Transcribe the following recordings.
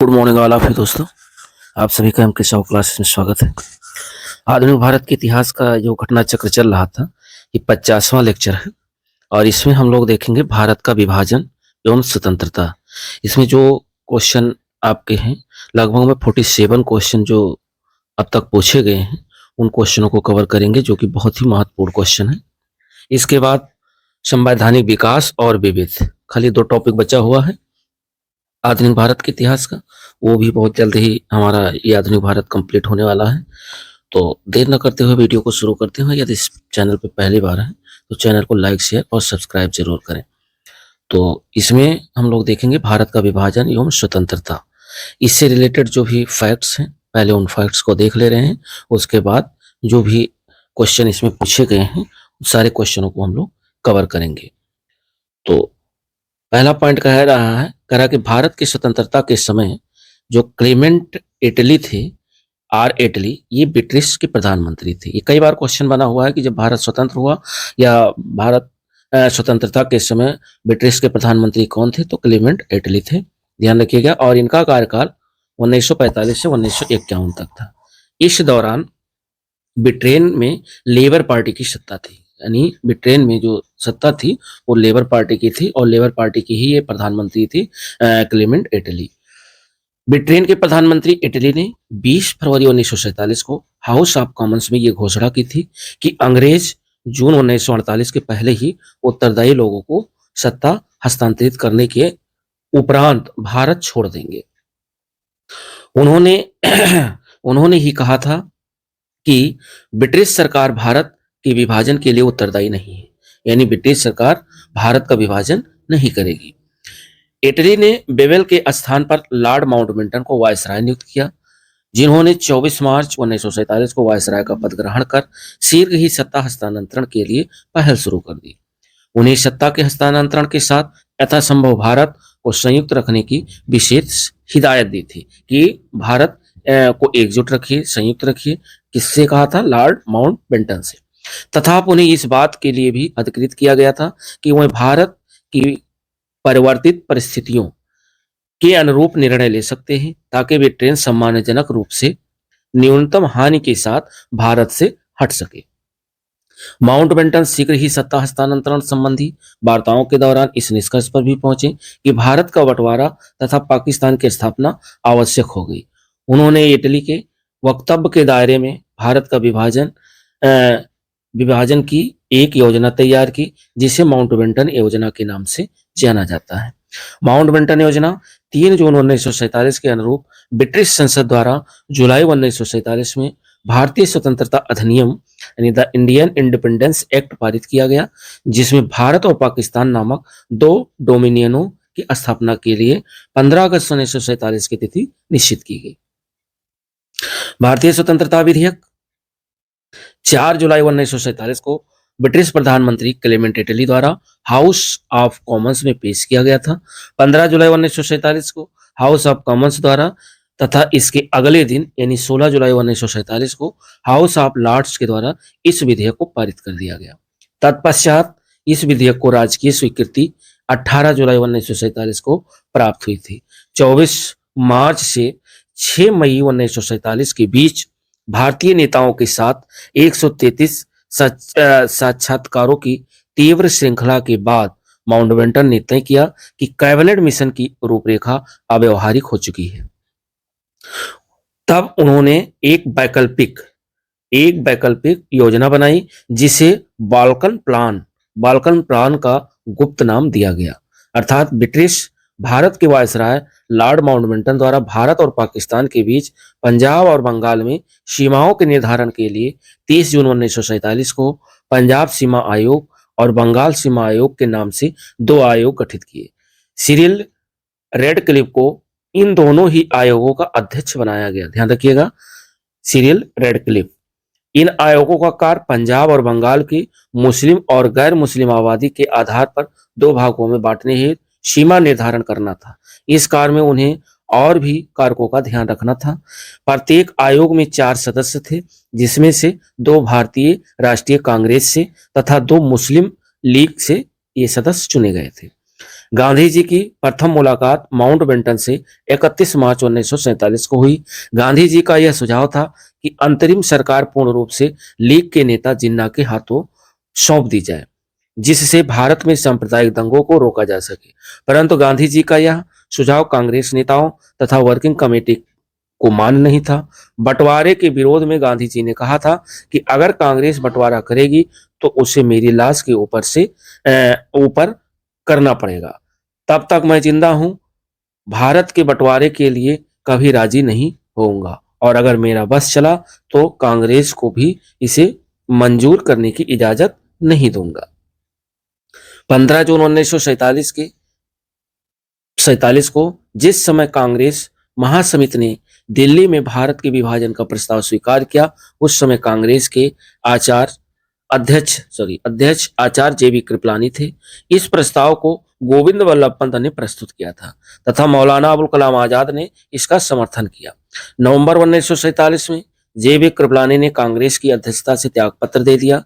Good morning all of you दोस्तों। आप सभी का एमके साहू क्लासेस में स्वागत है। आधुनिक भारत के इतिहास का जो घटना चक्र चल रहा था, ये 50वां लेक्चर है और इसमें हम लोग देखेंगे भारत का विभाजन एवं स्वतंत्रता। इसमें जो क्वेश्चन आपके हैं, लगभग में 47 क्वेश्चन जो अब तक पूछे गए हैं, उन क्वेश्चनों को कवर करेंगे, जो कि बहुत ही महत्वपूर्ण क्वेश्चन है। इसके बाद संवैधानिक विकास और विविध, खाली 2 टॉपिक बचा हुआ है आधुनिक भारत के इतिहास का, वो भी बहुत जल्द ही हमारा ये आधुनिक भारत कंप्लीट होने वाला है। तो देर न करते हुए वीडियो को शुरू करते हैं। यदि इस चैनल पे पहली बार है तो चैनल को लाइक, शेयर और सब्सक्राइब जरूर करें। तो इसमें हम लोग देखेंगे भारत का विभाजन एवं स्वतंत्रता। इससे रिलेटेड जो भी फैक्ट्स हैं, पहले उन फैक्ट्स को देख ले रहे हैं, उसके बाद जो भी क्वेश्चन इसमें पूछे गए हैं, सारे क्वेश्चनों को हम लोग कवर करेंगे। तो पहला पॉइंट कह रहा कि भारत की स्वतंत्रता के समय जो क्लेमेंट एटली थे, आर एटली, ये ब्रिटिश के प्रधानमंत्री थे। ये कई बार क्वेश्चन बना हुआ है कि जब भारत स्वतंत्र हुआ या भारत स्वतंत्रता के समय ब्रिटिश के प्रधानमंत्री कौन थे, तो क्लेमेंट एटली थे, ध्यान रखिएगा। और इनका कार्यकाल 1945 से 1951 तक था। इस दौरान ब्रिटेन में लेबर पार्टी की सत्ता थी, यानी ब्रिटेन में जो सत्ता थी वो लेबर पार्टी की थी और लेबर पार्टी की ही ये प्रधानमंत्री थी क्लेमेंट एटली। ब्रिटेन के प्रधानमंत्री इटली ने 20 फरवरी 1947 को हाउस ऑफ कॉमन्स में ये घोषणा की थी कि अंग्रेज जून 1948 के पहले ही उत्तरदायी लोगों को सत्ता हस्तांतरित करने के उपरांत भारत छोड़ देंगे। उन्होंने उन्होंने ही कहा था कि ब्रिटिश सरकार भारत के विभाजन के लिए उत्तरदायी नहीं है, यानी ब्रिटिश सरकार भारत का विभाजन नहीं करेगी। इटली ने बेवेल के स्थान पर लॉर्ड माउंटबेटन को वायसराय नियुक्त किया, जिन्होंने 24 मार्च 1947 को वायसराय का पद ग्रहण कर शीघ्र ही सत्ता हस्तांतरण के लिए पहल शुरू कर दी। उन्हें सत्ता के हस्तांतरण के साथ यथासंभव भारत को संयुक्त रखने की विशेष हिदायत दी थी कि भारत को एकजुट रखिए, संयुक्त रखिए। किससे कहा था? लॉर्ड माउंटबेटन से। तथा उन्हें इस बात के लिए भी अधिकृत किया गया था कि वह भारत की परिवर्तित परिस्थितियों के अनुरूप निर्णय ले सकते हैं, ताकि ब्रिटेन सम्मानजनक रूप से न्यूनतम हानि के साथ भारत से हट सके। माउंटबेटन शीघ्र ही सत्ता हस्तांतरण संबंधी वार्ताओं के दौरान इस निष्कर्ष पर भी पहुंचे कि भारत का बंटवारा तथा पाकिस्तान की स्थापना आवश्यक हो गई। उन्होंने इटली के वक्तव्य के दायरे में भारत का विभाजन की एक योजना तैयार की, जिसे माउंटबेटन योजना के नाम से जाना जाता है। माउंटबेटन योजना 3 जून 1947 के अनुरूप ब्रिटिश संसद द्वारा जुलाई 1947 में भारतीय स्वतंत्रता अधिनियम यानी द इंडियन इंडिपेंडेंस एक्ट पारित किया गया, जिसमें भारत और पाकिस्तान नामक 2 डोमिनियनों की स्थापना के लिए 15 अगस्त 1947 की तिथि निश्चित की गई। भारतीय स्वतंत्रता विधेयक 4 जुलाई 1947 को ब्रिटिश प्रधानमंत्री क्लेमेंट एटली द्वारा हाउस ऑफ कॉमन्स में पेश किया गया था। 15 जुलाई 1947 को हाउस ऑफ कॉमन्स द्वारा तथा इसके अगले दिन यानी 16 जुलाई 1947 को हाउस ऑफ लॉर्ड्स के द्वारा इस विधेयक को पारित कर दिया गया। तत्पश्चात इस विधेयक को राजकीय स्वीकृति 18 जुलाई 1947 को प्राप्त हुई थी। 24 मार्च से 6 मई 1947 के बीच भारतीय नेताओं के साथ 133 साक्षात्कारों की तीव्र श्रृंखला के बाद माउंटबेटन ने तय किया कि कैबिनेट मिशन की रूपरेखा अव्यावहारिक हो चुकी है। तब उन्होंने एक वैकल्पिक योजना बनाई, जिसे बाल्कन प्लान का गुप्त नाम दिया गया। अर्थात ब्रिटिश भारत के वायसराय लॉर्ड माउंटबेटन द्वारा भारत और पाकिस्तान के बीच पंजाब और बंगाल में सीमाओं के निर्धारण के लिए 30 जून 1947 को पंजाब सीमा आयोग और बंगाल सीमा आयोग के नाम से 2 आयोग गठित किए। सिरिल रेडक्लिफ को इन दोनों ही आयोगों का अध्यक्ष बनाया गया। ध्यान रखिएगा, सिरिल रेडक्लिफ। इन आयोगों का कार्य पंजाब और बंगाल की मुस्लिम और गैर मुस्लिम आबादी के आधार पर 2 भागों में बांटने हेतु सीमा निर्धारण करना था। इस कार्य में उन्हें और भी कारकों का ध्यान रखना था। प्रत्येक आयोग में 4 सदस्य थे, जिसमें से 2 भारतीय राष्ट्रीय कांग्रेस से तथा 2 मुस्लिम लीग से ये सदस्य चुने गए थे। गांधी जी की प्रथम मुलाकात माउंटबेटन से 31 मार्च 1947 को हुई। गांधी जी का यह सुझाव था कि अंतरिम सरकार पूर्ण रूप से लीग के नेता जिन्ना के हाथों सौंप दी जाए, जिससे भारत में सांप्रदायिक दंगों को रोका जा सके। परंतु गांधी जी का यह सुझाव कांग्रेस नेताओं तथा वर्किंग कमेटी को मान्य नहीं था। बंटवारे के विरोध में गांधी जी ने कहा था कि अगर कांग्रेस बंटवारा करेगी तो उसे मेरी लाश के ऊपर करना पड़ेगा। तब तक मैं जिंदा हूं, भारत के बंटवारे के लिए कभी राजी नहीं होऊंगा, और अगर मेरा बस चला तो कांग्रेस को भी इसे मंजूर करने की इजाजत नहीं दूंगा। 15 जून 1947 को जिस समय कांग्रेस महासमिति ने दिल्ली में भारत के विभाजन का प्रस्ताव स्वीकार किया, उस समय कांग्रेस के अध्यक्ष आचार्य जेबी कृपलानी थे। इस प्रस्ताव को गोविंद वल्लभ पंत ने प्रस्तुत किया था तथा मौलाना अबुल कलाम आजाद ने इसका समर्थन किया। नवंबर 1947 में जेबी कृपलानी ने कांग्रेस की अध्यक्षता से त्यागपत्र दे दिया।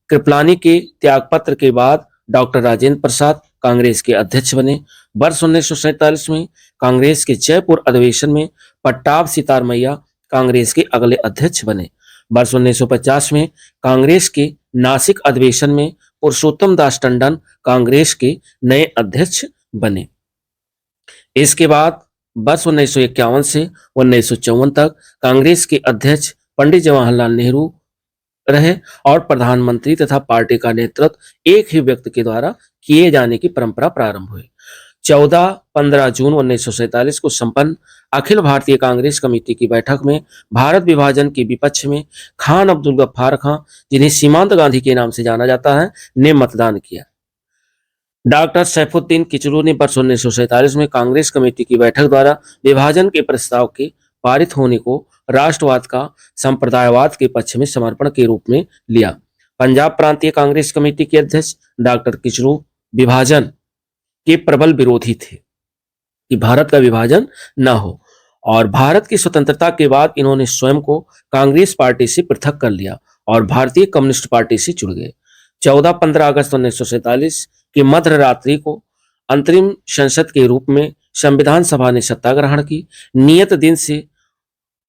कृपलानी के त्यागपत्र के बाद डॉक्टर राजेंद्र प्रसाद कांग्रेस के अध्यक्ष बने। वर्ष 1947 में कांग्रेस के जयपुर अधिवेशन में पट्टाभ सितार मैया कांग्रेस के अगले अध्यक्ष बने। वर्ष 1950 में कांग्रेस के नासिक अधिवेशन में पुरुषोत्तम दास टंडन कांग्रेस के नए अध्यक्ष बने। इसके बाद वर्ष 1951 से 1954 तक कांग्रेस के अध्यक्ष पंडित जवाहरलाल नेहरू रहे और प्रधानमंत्री तथा पार्टी का नेतृत्व एक ही व्यक्ति के द्वारा किए जाने की परंपरा प्रारंभ हुई। 14-15 जून 1947 को संपन्न अखिल भारतीय कांग्रेस कमेटी की बैठक में भारत विभाजन के विपक्ष में खान अब्दुल गफ्फार खां, जिन्हें सीमांत गांधी के नाम से जाना जाता है, ने मतदान किया। डॉक्टर सैफुद्दीन किचलू ने वर्ष 1947 में कांग्रेस कमेटी की बैठक द्वारा विभाजन के प्रस्ताव के पारित होने को राष्ट्रवाद का संप्रदायवाद के पक्ष में समर्पण के रूप में लिया। पंजाब प्रांतीय कांग्रेस कमेटी के अध्यक्ष डॉक्टर किचलू विभाजन के प्रबल विरोधी थे कि भारत का विभाजन न हो, और भारत की स्वतंत्रता के बाद इन्होंने स्वयं को कांग्रेस पार्टी से पृथक कर लिया और भारतीय कम्युनिस्ट पार्टी से जुड़ गए। 14-15 अगस्त 1947 की मध्य रात्रि को अंतरिम संसद के रूप में संविधान सभा ने सत्ता ग्रहण की नियत दिन से,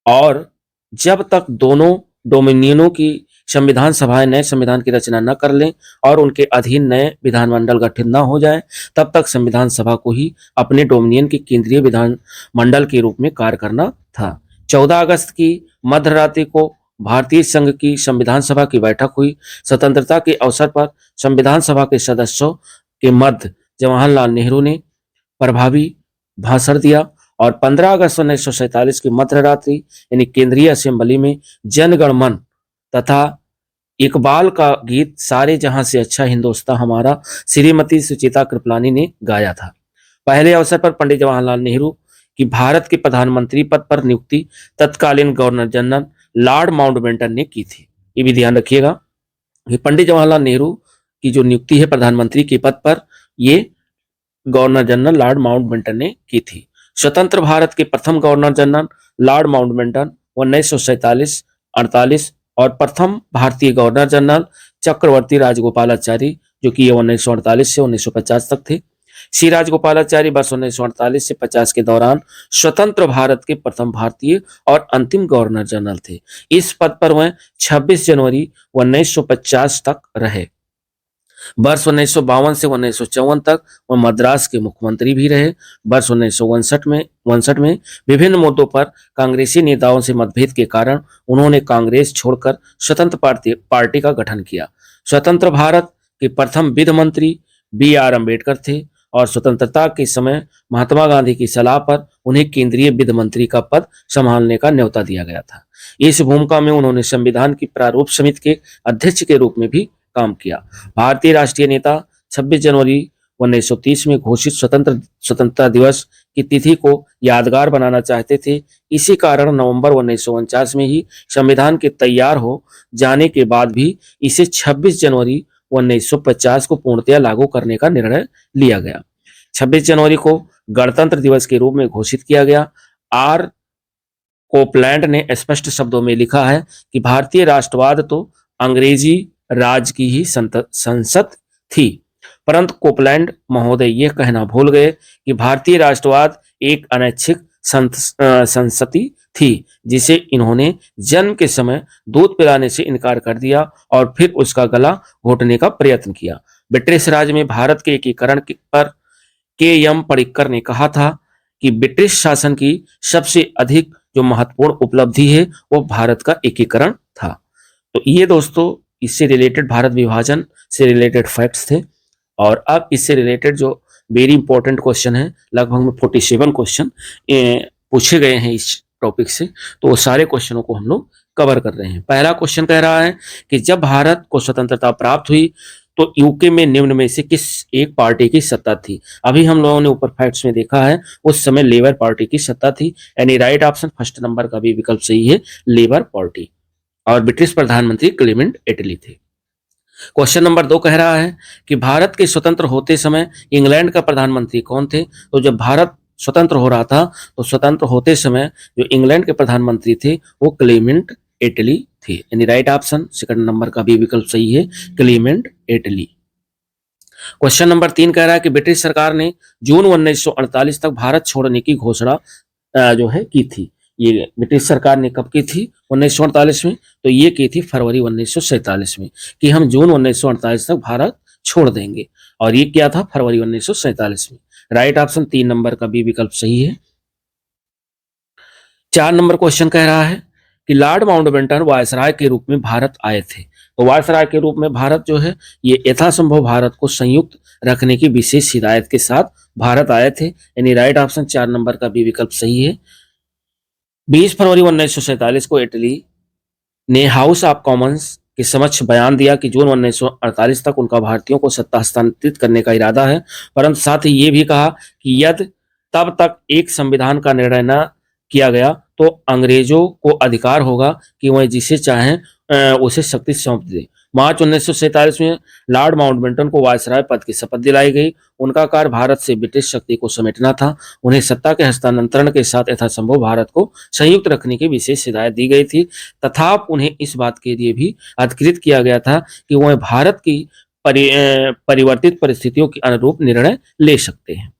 और जब तक दोनों डोमिनियनों की संविधान सभाएं नए संविधान की रचना न कर लें और उनके अधीन नए विधानमंडल गठित न हो जाए, तब तक संविधान सभा को ही अपने डोमिनियन के केंद्रीय विधान मंडल के रूप में कार्य करना था। 14 अगस्त की मध्य रात्रि को भारतीय संघ की संविधान सभा की बैठक हुई। स्वतंत्रता के अवसर पर संविधान सभा के सदस्यों के मध्य जवाहरलाल नेहरू ने प्रभावी भाषण दिया और 15 अगस्त 1947 की मध्य रात्रि यानी केंद्रीय असेंबली में जन गण मन तथा इकबाल का गीत सारे जहां से अच्छा हिंदुस्तान हमारा श्रीमती सुचिता कृपलानी ने गाया था। पहले अवसर पर पंडित जवाहरलाल नेहरू की भारत के प्रधानमंत्री पद पर नियुक्ति तत्कालीन गवर्नर जनरल लॉर्ड माउंटबेटन ने की थी। ये भी ध्यान रखिएगा कि पंडित जवाहरलाल नेहरू की जो नियुक्ति है प्रधानमंत्री के पद पर, ये गवर्नर जनरल लॉर्ड माउंटबेटन ने की थी। स्वतंत्र भारत के प्रथम गवर्नर जनरल लॉर्ड माउंटबेटन 1947-48 और प्रथम भारतीय गवर्नर जनरल चक्रवर्ती राजगोपालाचारी, जो कि 1948 से 1950 तक थे। श्री राजगोपालाचारी वर्ष 1948 से 50 के दौरान स्वतंत्र भारत के प्रथम भारतीय और अंतिम गवर्नर जनरल थे। इस पद पर वह 26 जनवरी 1950 तक रहे। वर्ष 1952 से 1954 तक वह मद्रास के मुख्यमंत्री भी रहे। वर्ष 1959 में विभिन्न मुद्दों पर कांग्रेसी नेताओं से मतभेद के कारण उन्होंने कांग्रेस छोड़कर स्वतंत्र पार्टी का गठन किया। स्वतंत्र भारत के प्रथम वित्त मंत्री B.R. अम्बेडकर थे और स्वतंत्रता के समय महात्मा गांधी की सलाह पर उन्हें केंद्रीय वित्त मंत्री का पद संभालने का न्योता दिया गया था। इस भूमिका में उन्होंने संविधान की प्रारूप समिति के अध्यक्ष के रूप में भी काम किया। भारतीय राष्ट्रीय नेता 26 जनवरी 1930 में घोषित स्वतंत्रता दिवस की तिथि को यादगार बनाना चाहते थे। इसी कारण नवंबर 1949 में ही संविधान के तैयार हो जाने के बाद भी इसे 26 जनवरी 1950 को पूर्णतया लागू करने का निर्णय लिया गया। 26 जनवरी को गणतंत्र दिवस के रूप में घोषित किया गया। आर कोपलैंड ने स्पष्ट शब्दों में लिखा है कि भारतीय राष्ट्रवाद तो अंग्रेजी राज की ही संसद थी। परंतु कोपलैंड महोदय ये कहना भूल गए कि भारतीय राष्ट्रवाद एक अनैच्छिक संस्कृति थी, जिसे इन्होंने जन्म के समय दूध पिलाने से इनकार कर दिया और फिर उसका गला घोटने का प्रयत्न किया। ब्रिटिश राज में भारत के एकीकरण पर के एम पर्रिकर ने कहा था कि ब्रिटिश शासन की सबसे अधिक जो महत्वपूर्ण उपलब्धि है वो भारत का एकीकरण था। तो ये दोस्तों इससे रिलेटेड भारत विभाजन से रिलेटेड फैक्ट्स थे। और अब इससे रिलेटेड जो वेरी इंपॉर्टेंट क्वेश्चन है, लगभग में 47 क्वेश्चन पूछे गए हैं इस टॉपिक से, तो वो सारे क्वेश्चनों को हम लोग कवर कर रहे हैं। पहला क्वेश्चन कह रहा है कि जब भारत को स्वतंत्रता प्राप्त हुई तो यूके में निम्न में से किस एक पार्टी की सत्ता थी? अभी हम लोगों ने ऊपर फैक्ट्स में देखा है उस समय लेबर पार्टी की सत्ता थी, यानी राइट ऑप्शन फर्स्ट नंबर का भी विकल्प सही है, लेबर पार्टी। और ब्रिटिश प्रधानमंत्री क्लेमेंट एटली थे। क्वेश्चन नंबर 2 कह रहा है कि भारत के स्वतंत्र होते समय इंग्लैंड का प्रधानमंत्री कौन थे? तो जब भारत स्वतंत्र हो रहा था तो स्वतंत्र होते समय जो इंग्लैंड के प्रधानमंत्री थे वो क्लेमेंट एटली थे, यानी राइट ऑप्शन सेकंड नंबर का भी विकल्प सही है, क्लेमेंट एटली। क्वेश्चन नंबर 3 कह रहा है कि ब्रिटिश सरकार ने जून 1948 तक भारत छोड़ने की घोषणा जो है की थी। ये ब्रिटिश सरकार ने कब की थी? 1948 में। तो ये की थी फरवरी 1947 में कि हम जून 1948 तक भारत छोड़ देंगे, और ये क्या था? फरवरी 1947 में। राइट ऑप्शन 3 नंबर का भी विकल्प सही है। 4 नंबर क्वेश्चन कह रहा है कि लॉर्ड माउंटबेटन वायसराय के रूप में भारत आए थे। तो वायसराय के रूप में भारत जो है ये यथासंभव भारत को संयुक्त रखने की विशेष हिदायत के साथ भारत आए थे, यानी राइट ऑप्शन 4 नंबर का भी विकल्प सही है। 20 फरवरी 1947 को इटली ने हाउस ऑफ कॉमन्स के समक्ष बयान दिया कि जून 1948 तक उनका भारतीयों को सत्ता हस्तांतरित करने का इरादा है, परंतु साथ ही ये भी कहा कि यदि तब तक एक संविधान का निर्णय न किया गया तो अंग्रेजों को अधिकार होगा कि वह जिसे चाहें उसे शक्ति सौंप दे। मार्च 1947 में लॉर्ड माउंटबेटन को वायसराय पद की शपथ दिलाई गई। उनका कार्य भारत से ब्रिटिश शक्ति को समेटना था। उन्हें सत्ता के हस्तांतरण के साथ यथासंभव भारत को संयुक्त रखने की विशेष हिदायत दी गई थी, तथा उन्हें इस बात के लिए भी अधिकृत किया गया था कि वह भारत की परिवर्तित परिस्थितियों के अनुरूप निर्णय ले सकते हैं।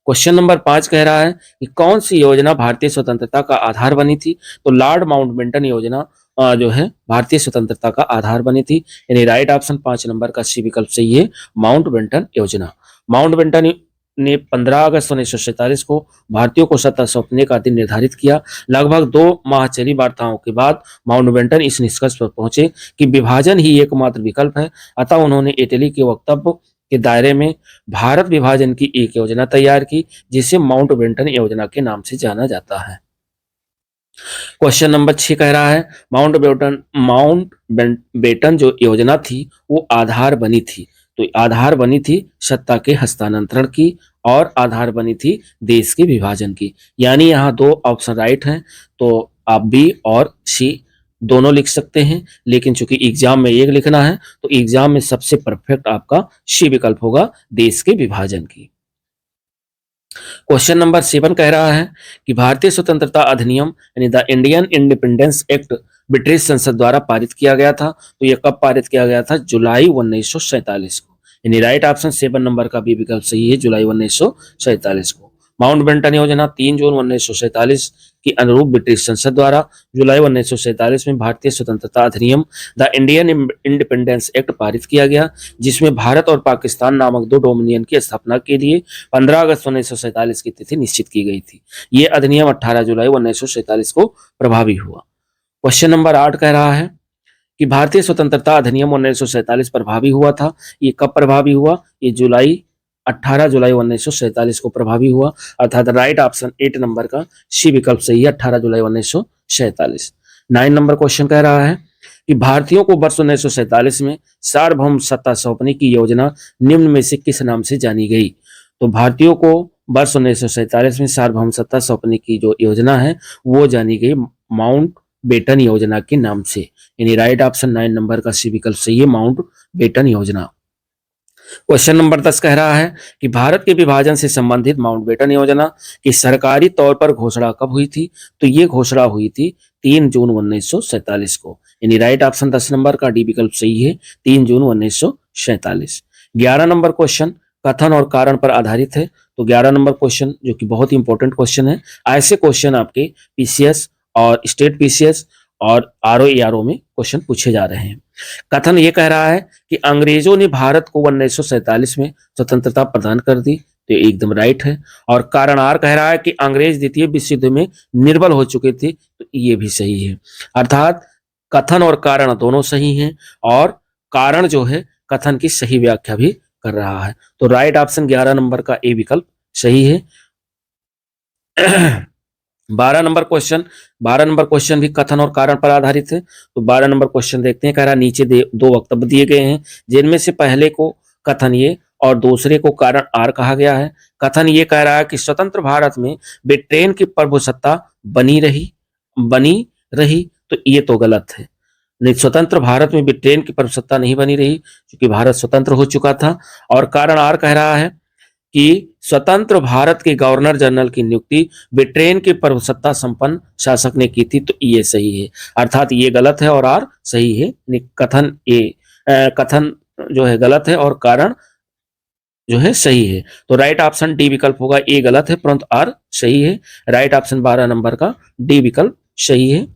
क्वेश्चन नंबर 5 कह रहा है कि कौन सी योजना भारतीय स्वतंत्रता का आधार बनी थी? तो लॉर्ड माउंटबेटन योजना जो है भारतीय स्वतंत्रता का आधार बनी थी, यानी राइट ऑप्शन 5 नंबर का सी विकल्प सही है, माउंटबेटन योजना। माउंटबेटन ने 15 अगस्त 1947 को भारतीयों को सत्ता सौंपने का दिन निर्धारित किया। लगभग 2 माह चली वार्ताओं के बाद माउंटबेटन इस निष्कर्ष पर पहुंचे कि विभाजन ही एकमात्र विकल्प है, अतः उन्होंने इटली के वक्तव्य के दायरे में भारत विभाजन की एक योजना तैयार की, जिसे माउंटबेटन योजना के नाम से जाना जाता है। क्वेश्चन नंबर 6 कह रहा है माउंटबेटन जो योजना थी वो आधार बनी थी। तो आधार बनी थी सत्ता के हस्तांतरण की और आधार बनी थी देश के विभाजन की, यानी यहाँ 2 ऑप्शन राइट हैं, तो आप बी और सी दोनों लिख सकते हैं, लेकिन चूंकि एग्जाम में एक लिखना है तो एग्जाम में सबसे परफेक्ट आपका सी विकल्प होगा, देश के विभाजन की। क्वेश्चन नंबर 7 कह रहा है कि भारतीय स्वतंत्रता अधिनियम यानी the Indian independence act British संसद द्वारा पारित किया गया था। तो यह कब पारित किया गया था? जुलाई 1947 को, यानी राइट ऑप्शन 7 नंबर का भी विकल्प सही है, जुलाई 1947 को। माउंटबेटन योजना 3 जून 1947 के अनुरूप ब्रिटिश संसद द्वारा जुलाई 1947 में भारतीय स्वतंत्रता अधिनियम द इंडियन इंडिपेंडेंस एक्ट पारित किया गया, जिसमें भारत और पाकिस्तान नामक 2 डोमिनियन की स्थापना के लिए 15 अगस्त 1947 की तिथि निश्चित की गई थी। ये अधिनियम 18 जुलाई 1947 को प्रभावी हुआ। क्वेश्चन नंबर 8 कह रहा है कि भारतीय स्वतंत्रता अधिनियम 1947 प्रभावी हुआ था। ये कब प्रभावी हुआ? ये 18 जुलाई 1947 को प्रभावी हुआ, अर्थात राइट ऑप्शन 8 नंबर का सी विकल्प सही है, 18 जुलाई 1947। 9 नंबर क्वेश्चन कह रहा है कि भारतीयों को वर्ष 1947 में सार्वभौम सत्ता सौंपने की योजना निम्न में से किस नाम से जानी गई? तो भारतीयों को वर्ष 1947 में सार्वभौम सत्ता सौंपने की जो योजना है वो जानी गई माउंटबेटन योजना के नाम से, यानी राइट ऑप्शन 9 नंबर का सी विकल्प सही है, माउंटबेटन योजना। क्वेश्चन नंबर 10 कह रहा है कि भारत के विभाजन से संबंधित माउंटबेटन योजना की सरकारी तौर पर घोषणा कब हुई थी? तो ये घोषणा हुई थी 3 जून 1947 को, यानी राइट ऑप्शन 10 नंबर का डी विकल्प सही है, 3 जून 1947। 11 नंबर क्वेश्चन कथन और कारण पर आधारित है। तो 11 नंबर क्वेश्चन जो कि बहुत ही इंपॉर्टेंट क्वेश्चन है, ऐसे क्वेश्चन आपके पीसीएस और स्टेट पीसीएस और आरओ में क्वेश्चन पूछे जा रहे हैं। कथन ये कह रहा है कि अंग्रेजों ने भारत को 1947 में स्वतंत्रता प्रदान कर दी, तो ये एकदम राइट है। और कारण आर कह रहा है कि अंग्रेज द्वितीय विश्व युद्ध में निर्बल हो चुके थे, तो ये भी सही है। अर्थात कथन और कारण दोनों सही हैं और कारण जो है कथन की सही व्याख्या भी कर रहा है। तो राइट ऑप्शन 11 नंबर का ए विकल्प सही है। 12 नंबर क्वेश्चन भी कथन और कारण पर आधारित है। तो 12 नंबर क्वेश्चन देखते हैं। कह रहा नीचे दो वक्तव्य दिए गए हैं, जिनमें से पहले को कथन ये और दूसरे को कारण आर कहा गया है। कथन ये कह रहा है कि स्वतंत्र भारत में ब्रिटेन की प्रभुसत्ता बनी रही, तो ये तो गलत है। नहीं, स्वतंत्र भारत में ब्रिटेन की प्रभुसत्ता नहीं बनी रही, क्योंकि भारत स्वतंत्र हो चुका था। और कारण आर कह रहा है कि स्वतंत्र भारत के गवर्नर जनरल की नियुक्ति ब्रिटेन के प्रभुसत्ता संपन्न शासक ने की थी, तो ये सही है। अर्थात ये गलत है और आर सही है। कथन जो है गलत है और कारण जो है सही है। तो राइट ऑप्शन डी विकल्प होगा, ए गलत है परंतु आर सही है। राइट ऑप्शन 12 नंबर का डी विकल्प सही है।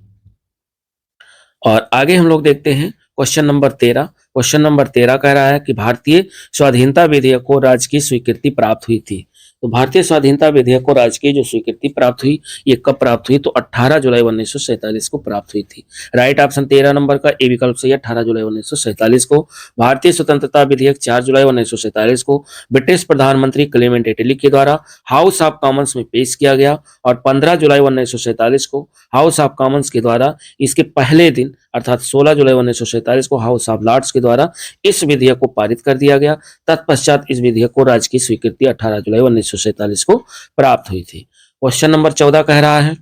और आगे हम लोग देखते हैं क्वेश्चन नंबर 13। क्वेश्चन नंबर 13 कह रहा है कि भारतीय स्वाधीनता विधेयक को राज्य की स्वीकृति प्राप्त हुई थी। तो भारतीय स्वाधीनता विधेयक को राज्य की जो स्वीकृति प्राप्त हुई, ये कब प्राप्त हुई? तो 18 जुलाई 1947 को प्राप्त हुई थी। राइट ऑप्शन 13 नंबर का ए विकल्प सही है, 18 जुलाई 1947 को। भारतीय स्वतंत्रता विधेयक 4 जुलाई 1947 को ब्रिटिश प्रधानमंत्री क्लेमेंट एटली के द्वारा हाउस ऑफ कॉमन्स में पेश किया गया और 15 जुलाई 1947 को हाउस ऑफ कॉमन्स के द्वारा इसके पहले दिन अर्थात 16 जुलाई 1947 को हाउस ऑफ लॉर्ड्स के द्वारा इस विधेयक को पारित कर दिया गया। तत्पश्चात इस विधेयक को राज्य की स्वीकृति 18 जुलाई 1947 को प्राप्त हुई थी। क्वेश्चन नंबर 14 कह रहा है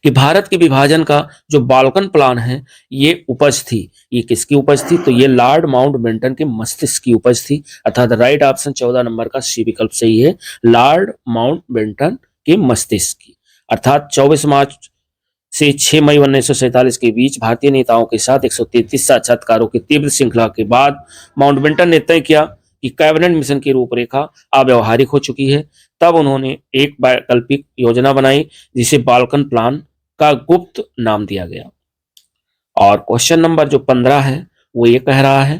कि भारत के विभाजन का जो बाल्कन प्लान है, ये उपज थी। ये किसकी उपज थी? तो ये लॉर्ड माउंटबेटन के मस्तिष्क की उपज थी। अर्थात राइट ऑप्शन 14 नंबर का सी विकल्प सही है, लॉर्ड माउंटबेटन के मस्तिष्क की। अर्थात 24 मार्च से 6 मई 1947 के बीच भारतीय नेताओं के साथ 133 साक्षात्कारों की तीव्र श्रृंखला के बाद माउंटबेटन ने तय किया कि कैबिनेट मिशन की रूपरेखा अव्यवहारिक हो चुकी है। तब उन्होंने एक वैकल्पिक योजना बनाई, जिसे बाल्कन प्लान का गुप्त नाम दिया गया। और क्वेश्चन नंबर जो 15 है वो ये कह रहा है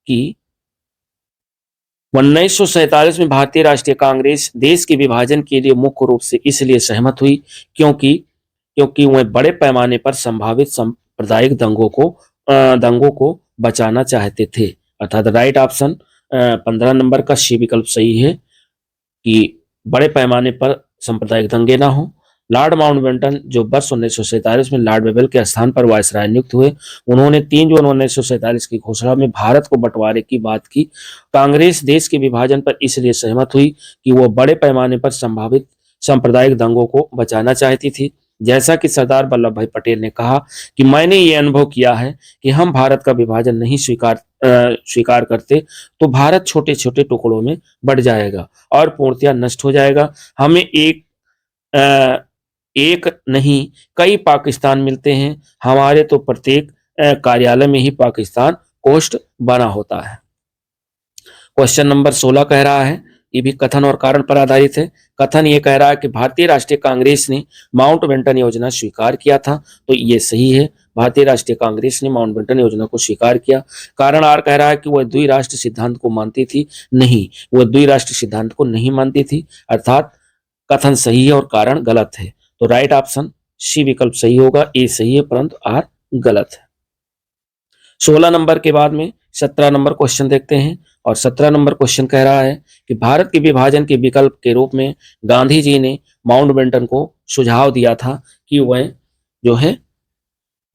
कि 1947 में भारतीय राष्ट्रीय कांग्रेस देश के विभाजन के लिए मुख्य रूप से इसलिए सहमत हुई क्योंकि वह बड़े पैमाने पर संभावित सांप्रदायिक दंगों को बचाना चाहते थे। अर्थात राइट ऑप्शन 15 नंबर का सी विकल्प सही है कि बड़े पैमाने पर सांप्रदायिक दंगे ना हो। लॉर्ड माउंटबेटन जो वर्ष 1947 में लॉर्ड वेबल के स्थान पर वायसराय नियुक्त हुए, उन्होंने 3 जून 1947 की घोषणा में भारत को बंटवारे की बात की। कांग्रेस देश के विभाजन पर इसलिए सहमत हुई कि वो बड़े पैमाने पर संभावित सांप्रदायिक दंगों को बचाना चाहती थी। जैसा कि सरदार वल्लभ भाई पटेल ने कहा कि मैंने ये अनुभव किया है कि हम भारत का विभाजन नहीं स्वीकार करते तो भारत छोटे छोटे टुकड़ों में बढ़ जाएगा और पूर्णतया नष्ट हो जाएगा। हमें एक नहीं कई पाकिस्तान मिलते हैं, हमारे तो प्रत्येक कार्यालय में ही पाकिस्तान कोष्ठ बना होता है। क्वेश्चन नंबर 16 कह रहा है, ये भी कथन और कारण पर आधारित है। कथन ये कह रहा है कि भारतीय राष्ट्रीय कांग्रेस ने माउंटबेटन योजना स्वीकार किया था, तो ये सही है, भारतीय राष्ट्रीय कांग्रेस ने माउंटबेटन योजना को स्वीकार किया। कारण आर कह रहा है कि वह द्विराष्ट्र सिद्धांत को मानती थी। नहीं, वह द्विराष्ट्र सिद्धांत को नहीं मानती थी। अर्थात कथन सही है और कारण गलत है। तो राइट ऑप्शन सी विकल्प सही होगा, ए सही है परंतु आर गलत है। 16 नंबर के बाद में 17 नंबर क्वेश्चन देखते हैं और 17 नंबर क्वेश्चन कह रहा है कि भारत के विभाजन के विकल्प के रूप में गांधी जी ने माउंटबेटन को सुझाव दिया था कि वह जो है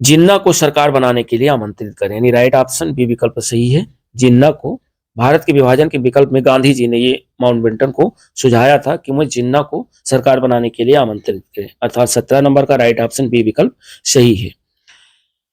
जिन्ना को सरकार बनाने के लिए आमंत्रित करें। यानी राइट ऑप्शन बी विकल्प सही है, जिन्ना को। भारत के विभाजन के विकल्प में गांधी जी ने ये माउंटबेटन को सुझाया था कि वह जिन्ना को सरकार बनाने के लिए आमंत्रित करें। अर्थात 17 नंबर का राइट ऑप्शन बी विकल्प सही है।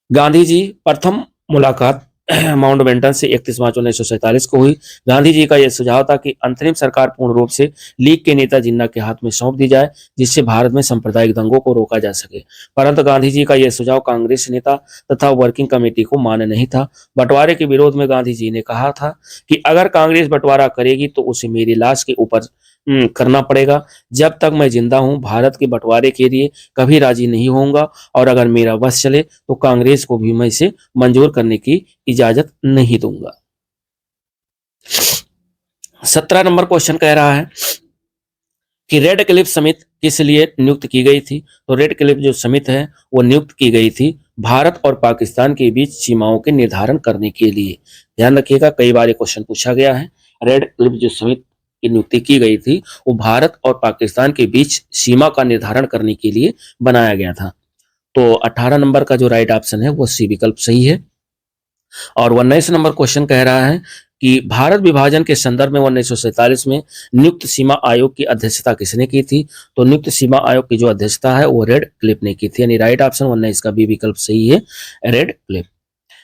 गांधी जी प्रथम मुलाकात माउंटबेटन से 31 मार्च 1947 को हुई। गांधी जी का यह सुझाव था कि अंतरिम सरकार पूर्ण रूप से लीग के नेता जिन्ना के हाथ में सौंप दी जाए, जिससे भारत में सांप्रदायिक दंगों को रोका जा सके। परंतु गांधी जी का यह सुझाव कांग्रेस नेता तथा वर्किंग कमेटी को मान्य नहीं था। बंटवारे के विरोध में गांधी जी ने कहा था कि अगर कांग्रेस बंटवारा करेगी तो उसे मेरी लाश के ऊपर करना पड़ेगा। जब तक मैं जिंदा हूं भारत के बंटवारे के लिए कभी राजी नहीं होऊंगा, और अगर मेरा बस चले तो कांग्रेस को भी मैं इसे मंजूर करने की इजाजत नहीं दूंगा। 17 नंबर क्वेश्चन कह रहा है कि रेड क्लिफ समिति किस लिए नियुक्त की गई थी। तो रेड क्लिफ जो समिति है वो नियुक्त की गई थी भारत और पाकिस्तान के बीच सीमाओं के निर्धारण करने के लिए। ध्यान रखिएगा, कई बार ये क्वेश्चन पूछा गया है। रेड क्लिफ जो समिति की नियुक्ति की गई थी वो भारत और पाकिस्तान के बीच सीमा का निर्धारण करने के लिए बनाया गया था। तो 18 नंबर का जो राइट ऑप्शन है वो सी विकल्प सही है। और 19 नंबर क्वेश्चन कह रहा है कि भारत विभाजन के संदर्भ में 1947 में नियुक्त सीमा आयोग की अध्यक्षता किसने की थी। तो नियुक्त सीमा आयोग की जो अध्यक्षता है वो रेड क्लिफ ने की थी, यानी राइट ऑप्शन 19 का बी विकल्प सही है, रेड क्लिफ।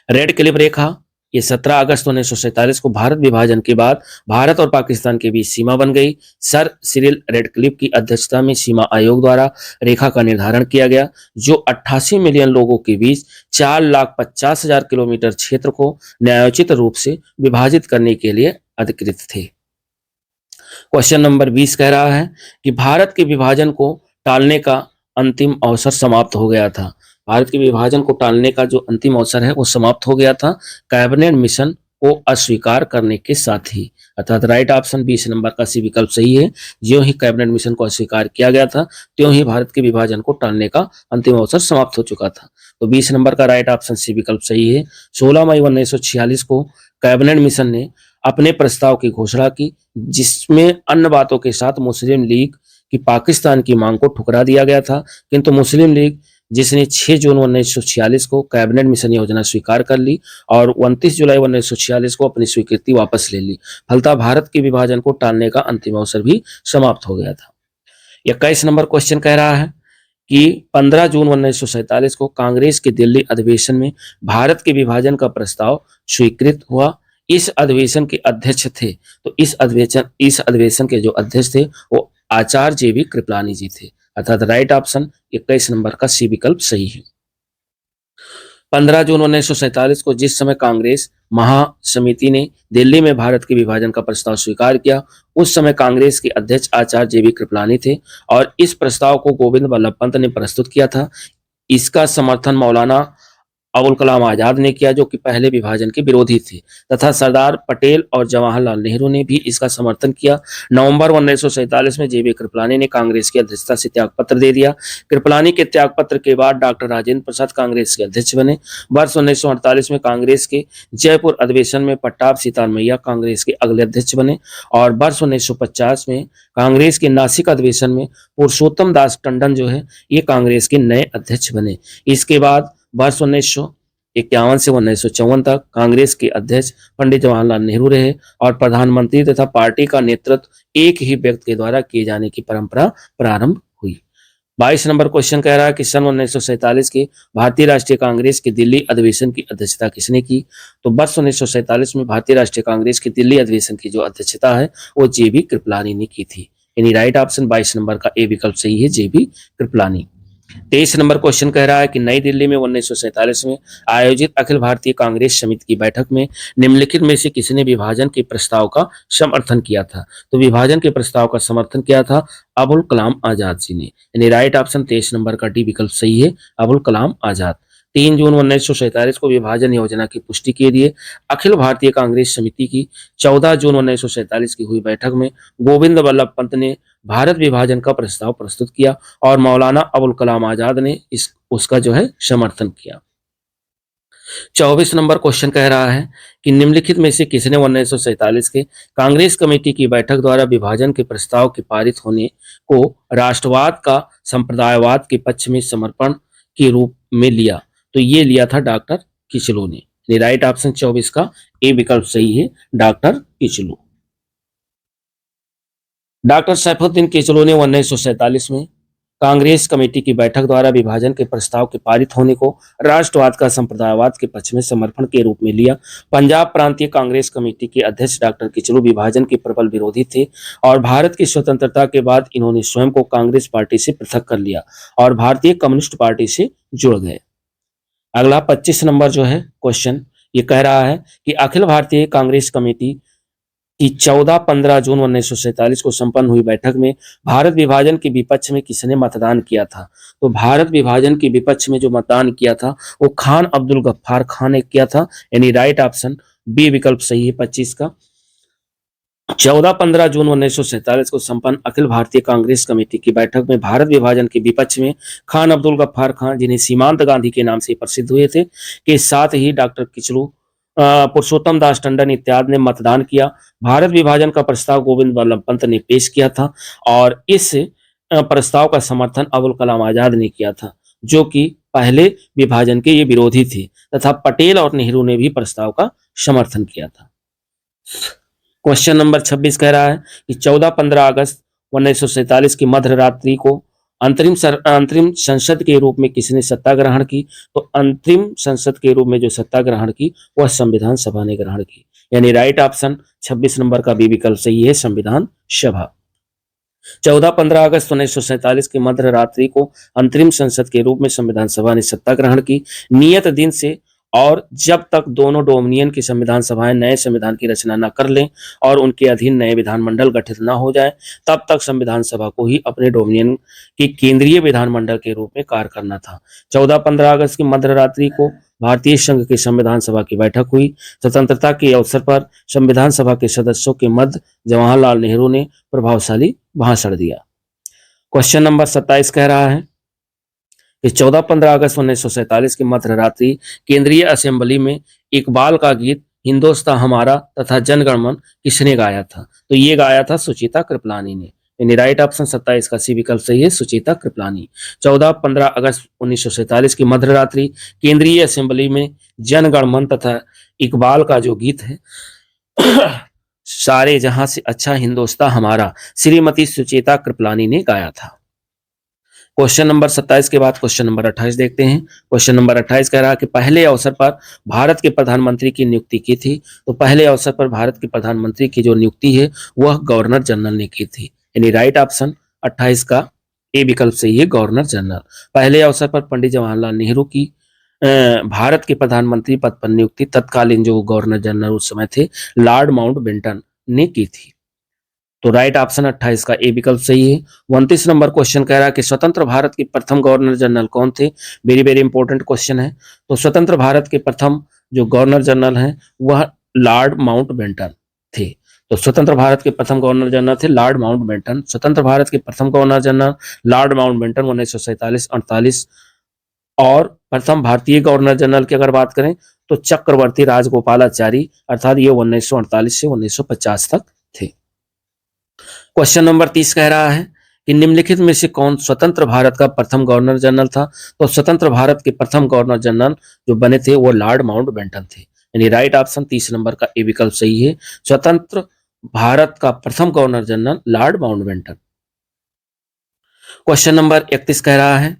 रेड क्लिफ रेखा ये 17 अगस्त 1947 को भारत विभाजन के बाद भारत और पाकिस्तान के बीच सीमा बन गई। सर सिरिल रेडक्लिफ की अध्यक्षता में सीमा आयोग द्वारा रेखा का निर्धारण किया गया, जो 88 मिलियन लोगों के बीच 4,50,000 किलोमीटर क्षेत्र को न्यायोचित रूप से विभाजित करने के लिए अधिकृत थे। क्वेश्चन नंबर 20 कह रहा है कि भारत के विभाजन को टालने का अंतिम अवसर समाप्त हो गया था। भारत के विभाजन को टालने का जो अंतिम अवसर है वो समाप्त हो गया था कैबिनेट मिशन को अस्वीकार करने के साथ ही। अर्थात राइट ऑप्शन 20 नंबर का सी विकल्प सही है। ज्यों ही कैबिनेट मिशन को अस्वीकार किया गया था त्यों ही भारत के विभाजन को टालने का अंतिम अवसर समाप्त हो चुका था। तो 20 नंबर का राइट ऑप्शन सी विकल्प सही है। 16 मई 1946 को कैबिनेट मिशन ने अपने प्रस्ताव की घोषणा की, जिसमें अन्य बातों के साथ मुस्लिम लीग की पाकिस्तान की मांग को ठुकरा दिया गया था, किंतु मुस्लिम लीग जिसने 6 जून 1946 को कैबिनेट मिशन योजना स्वीकार कर ली और 29 जुलाई 1946 को अपनी स्वीकृति वापस ले ली। फलतः भारत के विभाजन को टालने का अंतिम अवसर भी समाप्त हो गया था। 21 नंबर क्वेश्चन कह रहा है कि 15 जून 1947 को कांग्रेस के दिल्ली अधिवेशन में भारत के विभाजन का प्रस्ताव स्वीकृत हुआ। इस अधिवेशन के अध्यक्ष थे, तो इस अधिवेशन के जो अध्यक्ष थे वो आचार्य जेबी कृपलानी जी थे। अर्थात राइट ऑप्शन 21 नंबर का सी विकल्प सही है। 15 जून 1947 को जिस समय कांग्रेस महासमिति ने दिल्ली में भारत के विभाजन का प्रस्ताव स्वीकार किया, उस समय कांग्रेस के अध्यक्ष आचार्य जेबी कृपलानी थे और इस प्रस्ताव को गोविंद वल्लभ पंत ने प्रस्तुत किया था। इसका समर्थन मौलाना अबुल कलाम आजाद ने किया, जो कि पहले विभाजन के विरोधी थे, तथा सरदार पटेल और जवाहरलाल नेहरू ने भी इसका समर्थन किया। नवंबर 1947 में जेबी कृपलानी ने कांग्रेस की अध्यक्षता से त्यागपत्र दे दिया। कृपलानी के त्यागपत्र के बाद डॉक्टर राजेंद्र प्रसाद कांग्रेस के अध्यक्ष बने। वर्ष 1948 में कांग्रेस के जयपुर अधिवेशन में पट्टाभ सितार मैया कांग्रेस के अगले अध्यक्ष बने और वर्ष 1950 में कांग्रेस के नासिक अधिवेशन में पुरुषोत्तम दास टंडन जो है ये कांग्रेस के नए अध्यक्ष बने। इसके बाद वर्ष 1951 से 1954 तक कांग्रेस के अध्यक्ष पंडित जवाहरलाल नेहरू रहे और प्रधानमंत्री तथा पार्टी का नेतृत्व एक ही व्यक्ति के द्वारा किए जाने की परंपरा प्रारंभ हुई। 22 नंबर क्वेश्चन कह रहा है कि सन 1947 के भारतीय राष्ट्रीय कांग्रेस के दिल्ली अधिवेशन की अध्यक्षता किसने की। तो वर्ष 1947 में भारतीय राष्ट्रीय कांग्रेस के दिल्ली अधिवेशन की जो अध्यक्षता है वो जेबी कृपलानी ने की थी, यानी राइट ऑप्शन 22 नंबर का ए विकल्प सही है, जेबी कृपलानी। 23 नंबर क्वेश्चन कह रहा है कि नई दिल्ली में 1947 में आयोजित अखिल भारतीय कांग्रेस समिति की बैठक में निम्नलिखित में से किसने विभाजन के प्रस्ताव का समर्थन किया था। तो विभाजन के प्रस्ताव का समर्थन किया था अबुल कलाम आजाद जी ने, यानी राइट ऑप्शन 23 नंबर का डी विकल्प सही है, अबुल कलाम आजाद। 3 जून 1947 को विभाजन योजना की पुष्टि के लिए अखिल भारतीय कांग्रेस समिति की 14 जून 1947 की हुई बैठक में गोविंद वल्लभ पंत ने भारत विभाजन का प्रस्ताव प्रस्तुत किया और मौलाना अबुल कलाम आजाद ने उसका जो है समर्थन किया। 24 नंबर क्वेश्चन कह रहा है कि निम्नलिखित में से किसने 1947 के कांग्रेस कमेटी की बैठक द्वारा विभाजन के प्रस्ताव के पारित होने को राष्ट्रवाद का संप्रदायवाद के पक्ष में समर्पण के रूप में लिया। तो ये लिया था डॉक्टर किचलू ने। राइट ऑप्शन 24 का ए विकल्प सही है, डॉक्टर किचलू। डॉक्टर सैफुद्दीन किचलू ने 1947 में कांग्रेस कमेटी की बैठक द्वारा विभाजन के प्रस्ताव के पारित होने को राष्ट्रवाद का संप्रदायवाद के पक्ष में समर्थन के रूप में लिया। पंजाब प्रांतीय कांग्रेस कमेटी के अध्यक्ष डॉक्टर किचलू विभाजन के प्रबल विरोधी थे और भारत की स्वतंत्रता के बाद इन्होंने स्वयं को कांग्रेस पार्टी से पृथक कर लिया और भारतीय कम्युनिस्ट पार्टी से जुड़ गए। अगला 25 नंबर जो है क्वेश्चन, ये कह रहा है कि अखिल भारतीय कांग्रेस कमेटी की 14-15 जून 1947 को संपन्न हुई बैठक में भारत विभाजन के विपक्ष में किसने मतदान किया था? तो भारत विभाजन के विपक्ष में जो मतदान किया था वो खान अब्दुल गफ्फार खान ने किया था, यानी राइट ऑप्शन बी विकल्प सही है 25 का। 14-15 जून 1947 को संपन्न अखिल भारतीय कांग्रेस कमेटी की बैठक में भारत विभाजन के विपक्ष में खान अब्दुल गफ्फार खान, जिन्हें सीमांत गांधी के नाम से प्रसिद्ध हुए थे, के साथ ही डॉक्टर किचलू, पुरुषोत्तम दास टंडन इत्यादि ने मतदान किया। भारत विभाजन का प्रस्ताव गोविंद वल्लभ पंत ने पेश किया था और इस प्रस्ताव का समर्थन अबुल कलाम आजाद ने किया था, जो कि पहले विभाजन के ये विरोधी थे, तथा पटेल और नेहरू ने भी प्रस्ताव का समर्थन किया था। क्वेश्चन नंबर 26 कह रहा है कि 14-15 अगस्त 1947 की मध्य रात्रि को अंतरिम संसद के रूप में किसने सत्ता ग्रहण की? तो अंतरिम संसद के रूप में जो सत्ता ग्रहण की वह संविधान सभा ने ग्रहण की, यानी राइट ऑप्शन 26 नंबर का बी विकल्प सही है, संविधान सभा। 14-15 अगस्त 1947 की मध्य रात्रि को अंतरिम संसद के रूप में संविधान सभा ने सत्ता ग्रहण की। नियत दिन से और जब तक दोनों डोमिनियन की संविधान सभाएं नए संविधान की रचना न कर लें और उनके अधीन नए विधानमंडल गठित न हो जाए, तब तक संविधान सभा को ही अपने डोमिनियन की केंद्रीय विधानमंडल के रूप में कार्य करना था। 14-15 अगस्त की मध्य रात्रि को भारतीय संघ की संविधान सभा की बैठक हुई। स्वतंत्रता के अवसर पर संविधान सभा के सदस्यों के मध्य जवाहरलाल नेहरू ने प्रभावशाली भाषण दिया। क्वेश्चन नंबर 27 कह रहा है कि 14-15 अगस्त 1947 की मध्य रात्रि केंद्रीय असेंबली में इकबाल का गीत हिंदुस्तान हमारा तथा जन गण मन किसने गाया था? तो ये गाया था सुचेता कृपलानी ने, यानी राइट ऑप्शन 27 का सी विकल्प सही है, सुचेता कृपलानी। 14-15 अगस्त 1947 की मध्य रात्रि केंद्रीय असेंबली में जन गण मन तथा इकबाल का जो गीत है सारे जहां से अच्छा हिंदुस्तान हमारा, श्रीमती सुचेता कृपलानी ने गाया था। क्वेश्चन नंबर 27 के बाद क्वेश्चन नंबर 28 देखते हैं। क्वेश्चन नंबर 28 कह रहा है कि पहले अवसर पर भारत के प्रधानमंत्री की नियुक्ति की थी। तो पहले अवसर पर भारत के प्रधानमंत्री की जो नियुक्ति है वह गवर्नर जनरल ने की थी, यानी राइट ऑप्शन 28 का ए विकल्प सही है, गवर्नर जनरल। पहले अवसर पर पंडित जवाहरलाल नेहरू की भारत के प्रधानमंत्री पद पर नियुक्ति तत्कालीन जो गवर्नर जनरल उस समय थे लॉर्ड माउंटबेटन ने की थी। तो राइट ऑप्शन 28 का ए विकल्प सही है। 29 नंबर क्वेश्चन कह रहा है कि स्वतंत्र भारत के प्रथम गवर्नर जनरल कौन थे? वेरी वेरी इंपॉर्टेंट क्वेश्चन है। तो स्वतंत्र भारत के प्रथम जो गवर्नर जनरल हैं वह लॉर्ड माउंटबेटन थे। तो स्वतंत्र भारत के प्रथम गवर्नर जनरल थे लॉर्ड माउंटबेटन। स्वतंत्र भारत के प्रथम गवर्नर जनरल लॉर्ड माउंटबेटन 1947-48। और प्रथम भारतीय गवर्नर जनरल की अगर बात करें तो चक्रवर्ती राजगोपालाचारी, अर्थात ये 1948 से 1950 तक थे। क्वेश्चन नंबर 30 कह रहा है कि निम्नलिखित में से कौन स्वतंत्र भारत का प्रथम गवर्नर जनरल था? तो स्वतंत्र भारत के प्रथम गवर्नर जनरल जो बने थे वो लॉर्ड माउंटबेटन थे, यानी राइट ऑप्शन 30 नंबर का ए विकल्प सही है। स्वतंत्र भारत का प्रथम governor general Lord Mountbatten. Question number 31 कह रहा है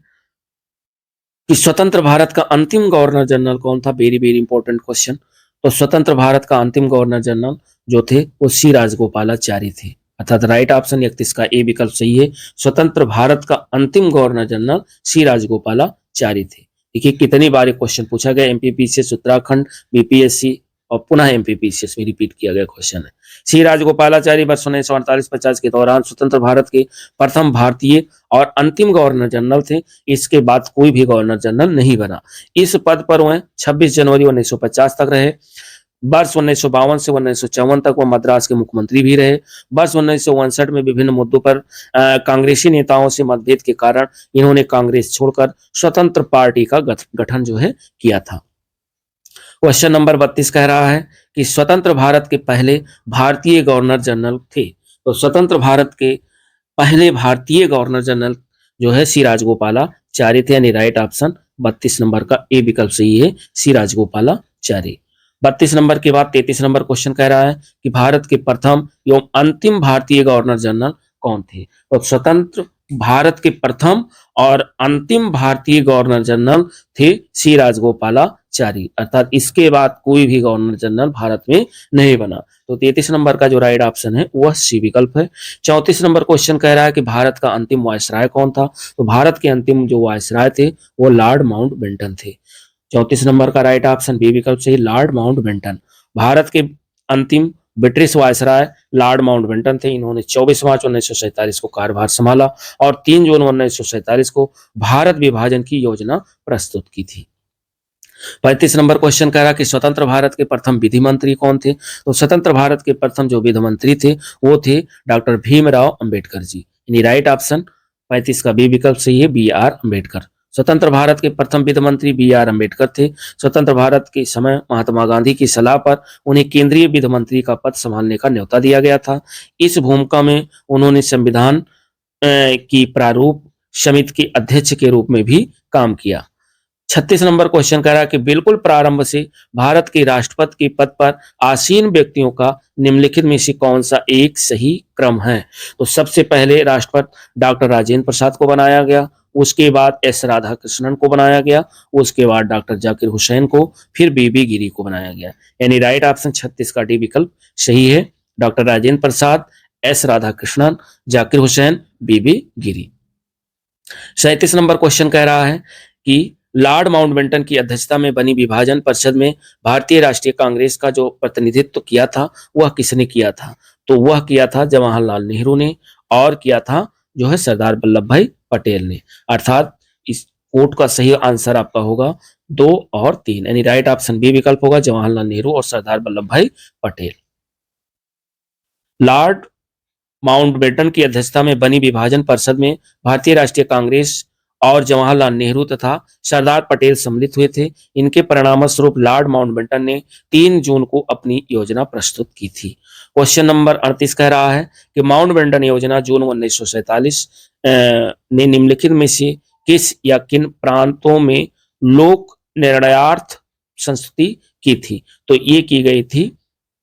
कि स्वतंत्र भारत का अंतिम गवर्नर जनरल कौन था? Very very important question. तो स्वतंत्र भारत का अंतिम गवर्नर जनरल जो थे वो सी राजगोपालाचारी थे, अर्थात राइट ऑप्शन 31 का ए विकल्प सही है। स्वतंत्र भारत का अंतिम गवर्नर जनरल सी राजगोपालाचारी थे। देखिए कितनी बार क्वेश्चन पूछा गया, एमपीपीसीएस उत्तराखंड, बीपीएससी और पुनः एमपीपीसीएस में रिपीट किया गया क्वेश्चन है। सी राजगोपालाचारी वर्ष 1948-50 के दौरान स्वतंत्र भारत के प्रथम भारतीय और अंतिम गवर्नर जनरल थे। इसके बाद कोई भी गवर्नर जनरल नहीं बना। इस पद पर वह 26 जनवरी 1950 तक रहे। वर्ष 1952 से 1954 तक वह मद्रास के मुख्यमंत्री भी रहे। वर्ष 1959 में विभिन्न मुद्दों पर कांग्रेसी नेताओं से मतभेद के कारण इन्होंने कांग्रेस छोड़कर स्वतंत्र पार्टी का गठन जो है किया था। क्वेश्चन नंबर 32 कह रहा है कि स्वतंत्र भारत के पहले भारतीय गवर्नर जनरल थे। तो स्वतंत्र भारत के पहले भारतीय गवर्नर जनरल जो है सी राजगोपालाचारी थे, यानी राइट ऑप्शन 32 नंबर का ए विकल्प सही है, सी राजगोपालाचारी। 32 नंबर के बाद 33 नंबर क्वेश्चन कह रहा है कि भारत के प्रथम एवं अंतिम भारतीय गवर्नर जनरल कौन थे? तो स्वतंत्र भारत के प्रथम और अंतिम भारतीय गवर्नर जनरल थे सी राजगोपालाचारी, अर्थात इसके बाद कोई भी गवर्नर जनरल भारत में नहीं बना। तो 33 नंबर का जो राइट ऑप्शन है वह सी विकल्प है। 34 नंबर क्वेश्चन कह रहा है कि भारत का अंतिम वायसराय कौन था? तो भारत के अंतिम जो वायसराय थे वो लॉर्ड माउंटबेटन थे। 34 नंबर का राइट ऑप्शन बी विकल्प सही, लॉर्ड माउंटबेटन। भारत के अंतिम ब्रिटिश वायसराय लॉर्ड माउंटबेटन थे। इन्होंने 24 मार्च 1947 को कार्यभार संभाला और 3 जून 1947 को भारत विभाजन की योजना प्रस्तुत की थी। 35 नंबर क्वेश्चन कह रहा कि स्वतंत्र भारत के प्रथम विधि मंत्री कौन थे? तो स्वतंत्र भारत के प्रथम जो विधि मंत्री थे वो थे डॉक्टर भीमराव अंबेडकर जी। यानी राइट ऑप्शन 35 का बी विकल्प सही है, बी आर अंबेडकर। स्वतंत्र भारत के प्रथम वित्त मंत्री बी आर अंबेडकर थे। स्वतंत्र भारत के समय महात्मा गांधी की सलाह पर उन्हें केंद्रीय वित्त मंत्री का पद संभालने का न्योता दिया गया था। इस भूमिका में उन्होंने संविधान की प्रारूप समिति के अध्यक्ष के रूप में भी काम किया। 36 नंबर क्वेश्चन कह रहा है कि बिल्कुल प्रारंभ से भारत के राष्ट्रपति के पद पर आसीन व्यक्तियों का निम्नलिखित में से कौन सा एक सही क्रम है? तो सबसे पहले राष्ट्रपति डॉक्टर राजेंद्र प्रसाद को बनाया गया, उसके बाद एस राधाकृष्णन को बनाया गया, उसके बाद डॉक्टर जाकिर हुसैन को, फिर बीबी गिरी को बनाया गया। यानी राइट ऑप्शन 36 का डी विकल्प सही है, डॉक्टर राजेंद्र प्रसाद, एस राधाकृष्णन, जाकिर हुसैन, बीबी गिरी। 37 नंबर क्वेश्चन कह रहा है कि लॉर्ड माउंटबेटन की अध्यक्षता में बनी विभाजन परिषद में भारतीय राष्ट्रीय कांग्रेस का जो प्रतिनिधित्व किया था वह किसने किया था? तो वह किया था जवाहरलाल नेहरू ने, और किया था जो है सरदार वल्लभ भाई पटेल ने। अर्थात इस कोट का सही आंसर आपका होगा 2 और 3, यानी राइट ऑप्शन बी विकल्प होगा, जवाहरलाल नेहरू और सरदार वल्लभ भाई पटेल। लॉर्ड माउंटबेटन की अध्यक्षता में बनी विभाजन परिषद में भारतीय राष्ट्रीय कांग्रेस और जवाहरलाल नेहरू तथा सरदार पटेल सम्मिलित हुए थे। इनके परिणामस्वरूप लॉर्ड माउंटबेटन ने 3 जून को अपनी योजना प्रस्तुत की थी। क्वेश्चन नंबर 38 कह रहा है कि माउंटबेटन योजना जून 1947 ने निम्नलिखित में से किस या किन प्रांतों में लोक निर्णयार्थ संस्तुति की थी? तो ये की गई थी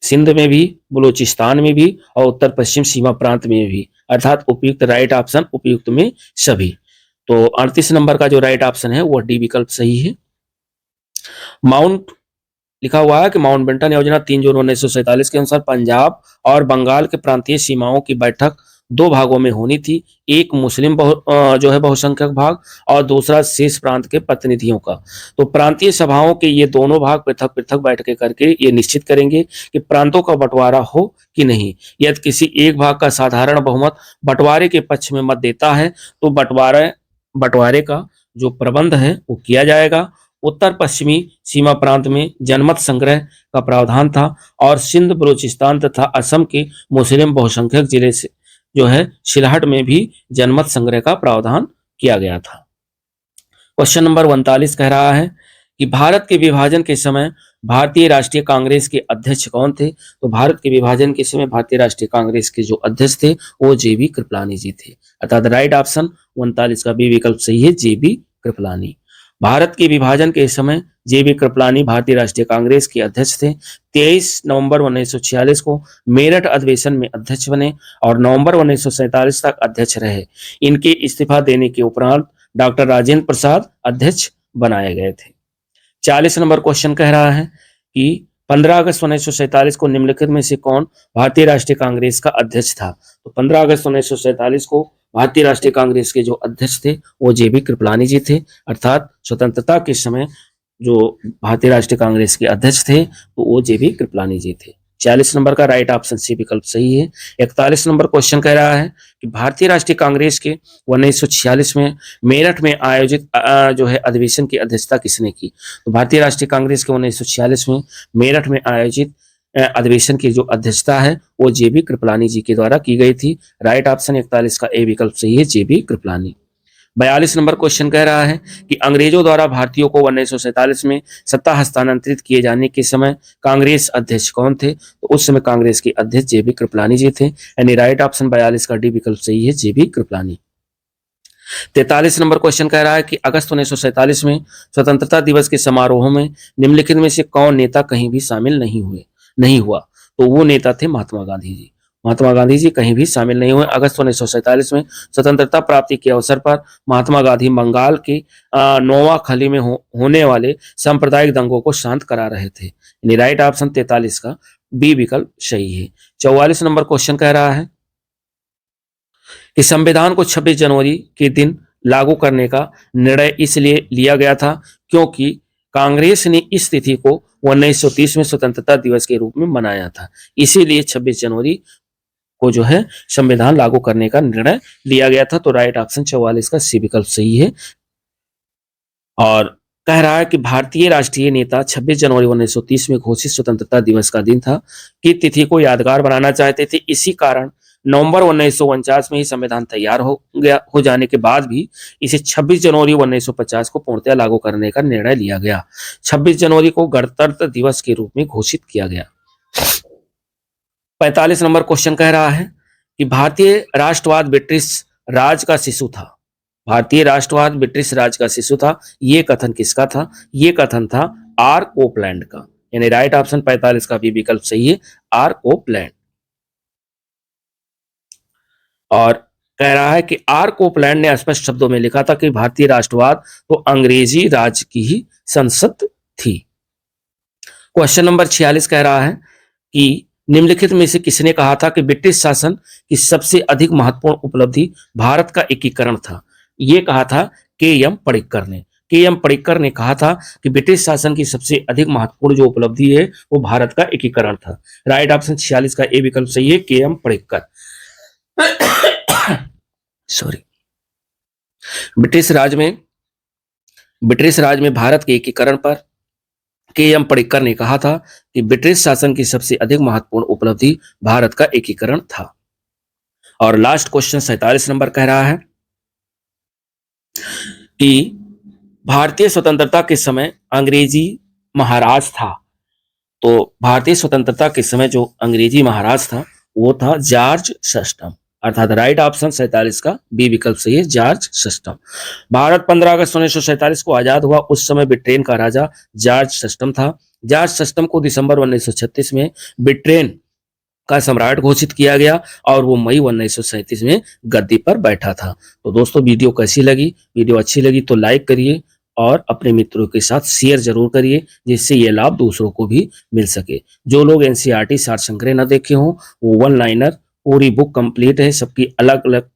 सिंध में भी, बलूचिस्तान में भी और उत्तर पश्चिम सीमा प्रांत में भी, अर्थात उपयुक्त राइट ऑप्शन उपयुक्त में सभी। तो 38 नंबर का जो राइट ऑप्शन है वो डी विकल्प सही है। माउंट लिखा हुआ है कि माउंटबेटन योजना 3 जून 1947 के अनुसार पंजाब और बंगाल के प्रांतीय सीमाओं की बैठक 2 भागों में होनी थी, एक मुस्लिम जो है बहुसंख्यक भाग और दूसरा शेष प्रांत के प्रतिनिधियों का। तो प्रांतीय सभाओं के ये दोनों भाग पृथक पृथक बैठकें करके ये निश्चित करेंगे कि प्रांतों का बंटवारा हो कि नहीं। यदि किसी एक भाग का साधारण बहुमत बंटवारे के पक्ष में मत देता है तो बंटवारे का जो प्रबंध है वो किया जाएगा। उत्तर पश्चिमी सीमा प्रांत में जनमत संग्रह का प्रावधान था और सिंध, बलूचिस्तान तथा असम के मुस्लिम बहुसंख्यक जिले से जो है सिलहट में भी जनमत संग्रह का प्रावधान किया गया था। क्वेश्चन नंबर 39 कह रहा है कि भारत के विभाजन के समय भारतीय राष्ट्रीय कांग्रेस के अध्यक्ष कौन थे? तो भारत के विभाजन के समय भारतीय राष्ट्रीय कांग्रेस के जो अध्यक्ष थे वो जेबी कृपलानी जी थे, अर्थात राइट ऑप्शन 39 का बी विकल्प सही है, जेबी कृपलानी। भारत के विभाजन के समय जेबी कृपलानी भारतीय राष्ट्रीय कांग्रेस के अध्यक्ष थे। 23 नवंबर 1946 को मेरठ अधिवेशन में अध्यक्ष बने और नवंबर 1947 तक अध्यक्ष रहे। इनके इस्तीफा देने के उपरांत डॉक्टर राजेंद्र प्रसाद अध्यक्ष बनाए गए थे। 40 नंबर क्वेश्चन कह रहा है कि 15 अगस्त 1947 को निम्नलिखित में से कौन भारतीय राष्ट्रीय कांग्रेस का अध्यक्ष था? तो 15 अगस्त 1947 को भारतीय राष्ट्रीय कांग्रेस के जो अध्यक्ष थे वो जेबी कृपलानी जी थे, अर्थात स्वतंत्रता के समय जो भारतीय राष्ट्रीय कांग्रेस के अध्यक्ष थे तो वो जेबी कृपलानी जी थे। 40 नंबर का राइट ऑप्शन सी विकल्प सही है। 41 नंबर क्वेश्चन कह रहा है कि भारतीय राष्ट्रीय कांग्रेस के 1946 में मेरठ में आयोजित जो है अधिवेशन की अध्यक्षता किसने की? तो भारतीय राष्ट्रीय कांग्रेस के 1946 में मेरठ में आयोजित अधिवेशन की जो अध्यक्षता है वो जेबी कृपलानी जी के द्वारा की गई थी। राइट ऑप्शन 41 का ए विकल्प सही है, जेबी कृपलानी। 42 नंबर क्वेश्चन कह रहा है कि अंग्रेजों द्वारा भारतीयों को 1947 में सत्ता हस्तांतरित किए जाने के समय कांग्रेस अध्यक्ष कौन थे? तो उस समय कांग्रेस के अध्यक्ष जेबी कृपलानी जी थे, यानी राइट ऑप्शन 42 का डी विकल्प सही है, जेबी कृपलानी। 43 नंबर क्वेश्चन कह रहा है कि अगस्त 1947 में स्वतंत्रता दिवस के समारोह में निम्नलिखित में से कौन नेता कहीं भी शामिल नहीं हुआ? तो वो नेता थे महात्मा गांधी जी। महात्मा गांधी जी कहीं भी शामिल नहीं हुए। अगस्त 1947 में स्वतंत्रता प्राप्ति के अवसर पर महात्मा गांधी बंगाल की नोवाखली में होने वाले सांप्रदायिक दंगों को शांत करा रहे थे। यानी राइट ऑप्शन 43 का बी विकल्प सही है। 44 नंबर क्वेश्चन कह रहा है कि संविधान को 26 जनवरी के दिन लागू करने का निर्णय इसलिए लिया गया था क्योंकि कांग्रेस ने इस तिथि को 1930 में स्वतंत्रता दिवस के रूप में मनाया था, इसीलिए 26 जनवरी को जो है संविधान लागू करने का निर्णय लिया गया था। तो राइट ऑप्शन 44 का सी विकल्प सही है। और कह रहा है कि भारतीय राष्ट्रीय नेता 26 जनवरी 1930 में घोषित स्वतंत्रता दिवस का दिन था कि तिथि को यादगार बनाना चाहते थे। इसी कारण नवंबर 1949 में ही संविधान तैयार हो जाने के बाद भी इसे 26 जनवरी 1950 को पूर्णतः लागू करने का निर्णय लिया गया। 26 जनवरी को गणतंत्र दिवस के रूप में घोषित किया गया। 45 नंबर क्वेश्चन कह रहा है कि भारतीय राष्ट्रवाद ब्रिटिश राज का शिशु था। भारतीय राष्ट्रवाद ब्रिटिश राज का शिशु था, ये कथन किसका था? ये कथन था आर कोपलैंड का। यानी राइट ऑप्शन 45 का भी विकल्प सही है, आर कोपलैंड। और कह रहा है कि आर कोपलैंड ने स्पष्ट शब्दों में लिखा था कि भारतीय राष्ट्रवाद तो अंग्रेजी राज की ही संसद थी। क्वेश्चन नंबर 46 कह रहा है कि निम्नलिखित में से किसने कहा था कि ब्रिटिश शासन की सबसे अधिक महत्वपूर्ण उपलब्धि भारत का एकीकरण था? ये कहा था के.एम. पडिक्कर ने। के.एम. पडिक्कर ने कहा था कि ब्रिटिश शासन की सबसे अधिक महत्वपूर्ण जो उपलब्धि है वो भारत का एकीकरण था। राइट ऑप्शन 46 का ए विकल्प सही है, के.एम. पडिक्कर। सॉरी, ब्रिटिश राज में भारत के एकीकरण पर के.एम. पडिक्कर ने कहा था कि ब्रिटिश शासन की सबसे अधिक महत्वपूर्ण उपलब्धि भारत का एकीकरण था। और लास्ट क्वेश्चन 47 नंबर कह रहा है कि भारतीय स्वतंत्रता के समय अंग्रेजी महाराज था। तो भारतीय स्वतंत्रता के समय जो अंग्रेजी महाराज था वो था जॉर्ज सस्टम। अर्थात राइट ऑप्शन 47 का बी विकल्प सही है, जॉर्ज सस्टम। भारत 15 अगस्त 1947 को आजाद हुआ। उस समय ब्रिटेन का राजा जॉर्ज सस्टम था। जॉर्ज सस्टम को दिसंबर 1936 में ब्रिटेन का सम्राट घोषित किया गया और वो मई 1937 में गद्दी पर बैठा था। तो दोस्तों वीडियो कैसी लगी? वीडियो अच्छी लगी तो लाइक करिए और अपने मित्रों के साथ शेयर जरूर करिए, जिससे ये लाभ दूसरों को भी मिल सके। जो लोग एनसीईआरटी सार संग्रह न देखे हों वो वन लाइनर पूरी बुक कंप्लीट है, सबकी अलग अलग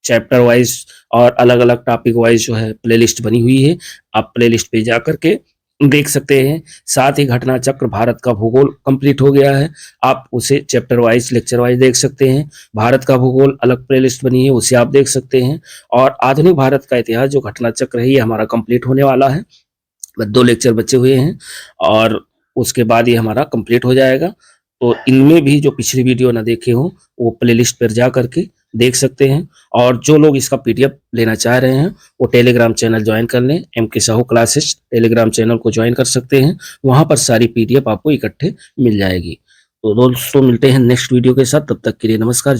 चैप्टर वाइज और अलग अलग टॉपिक वाइज जो है प्लेलिस्ट बनी हुई है। आप प्लेलिस्ट पे जा करके देख सकते हैं। साथ ही घटना चक्र भारत का भूगोल कंप्लीट हो गया है, आप उसे चैप्टर वाइज लेक्चर वाइज देख सकते हैं। भारत का भूगोल अलग प्लेलिस्ट बनी है, उसे आप देख सकते हैं। और आधुनिक भारत का इतिहास जो घटना चक्र है ये हमारा कंप्लीट होने वाला है, 2 लेक्चर बचे हुए हैं और उसके बाद ये हमारा कंप्लीट हो जाएगा। तो इनमें भी जो पिछली वीडियो ना देखे हो वो प्लेलिस्ट पर जा करके देख सकते हैं। और जो लोग इसका पीडीएफ लेना चाह रहे हैं वो टेलीग्राम चैनल ज्वाइन कर लें, MK Sahu classes telegram channel को ज्वाइन कर सकते हैं। वहां पर सारी पीडीएफ आपको इकट्ठे मिल जाएगी। तो दोस्तों मिलते हैं नेक्स्ट वीडियो के साथ, तब तक के लिए नमस्कार।